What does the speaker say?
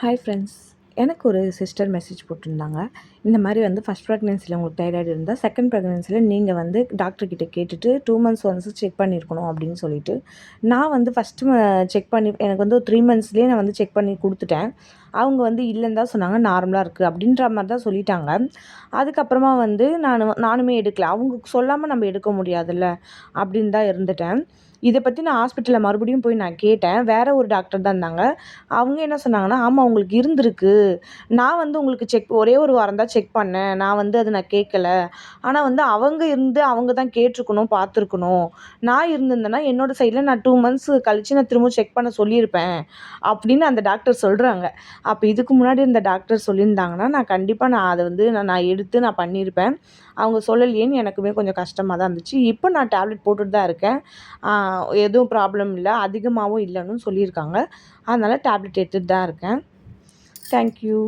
Hi friends. எனக்கு ஒரு sister message போட்டிருந்தாங்க. இந்த மாதிரி வந்து ஃபஸ்ட் ப்ரெக்னன்சியில் உங்களுக்கு தைராய்டு இருந்தால் செகண்ட் ப்ரெக்னன்சியில் நீங்கள் வந்து டாக்டர்கிட்ட கேட்டுட்டு 2 மந்த்ஸ் ஒன்ஸ் செக் பண்ணியிருக்கணும் அப்படின்னு சொல்லிட்டு. நான் வந்து ஃபஸ்ட்டு செக் பண்ணி எனக்கு வந்து ஒரு 3 மந்த்ஸ்லேயே நான் வந்து செக் பண்ணி கொடுத்துட்டேன். அவங்க வந்து இல்லைன்னு தான் சொன்னாங்க, நார்மலாக இருக்குது அப்படின்ற மாதிரி தான் சொல்லிட்டாங்க. அதுக்கப்புறமா வந்து நானுமே எடுக்கல. அவங்க சொல்லாமல் நம்ம எடுக்க முடியாதுல்ல அப்படின்னு தான் இருந்துட்டேன். இதை பற்றி நான் ஹாஸ்பிட்டலில் மறுபடியும் போய் நான் கேட்டேன். வேறு ஒரு டாக்டர் தான் இருந்தாங்க. அவங்க என்ன சொன்னாங்கன்னா, ஆமாம் உங்களுக்கு இருந்திருக்கு. நான் வந்து உங்களுக்கு ஒரே ஒரு வாரம் தான் செக் பண்ணேன். நான் வந்து அத நான் கேட்கல. ஆனா வந்து அவங்க இருந்து அவங்க தான் கேட்டுருக்கணும், பார்த்துருக்கணும். நான் இருந்திருந்தேன்னா என்னோட சைட்ல நான் 2 மந்த்ஸ் கழிச்சு நான் திரும்ப செக் பண்ண சொல்லியிருப்பேன். அப்படின்னு அந்த டாக்டர் சொல்றாங்க. அப்ப இதுக்கு முன்னாடி இந்த டாக்டர் சொல்லியிருந்தாங்கன்னா, நான் கண்டிப்பா நான் அத வந்து நான் எடுத்து நான் பண்ணியிருப்பேன். அவங்க சொல்லலையேன்னு எனக்குமே கொஞ்சம் கஷ்டமா தான் இருந்துச்சு. இப்போ நான் டேப்லெட் போட்டுட்டு தான் இருக்கேன். ஆ எதுவும் ப்ராப்ளம் இல்ல. அதிகமாவும் இல்லன்னும் சொல்லியிருக்காங்க. அதனால டேப்லெட் எடுத்துட்டு தான் இருக்கேன். Thank you.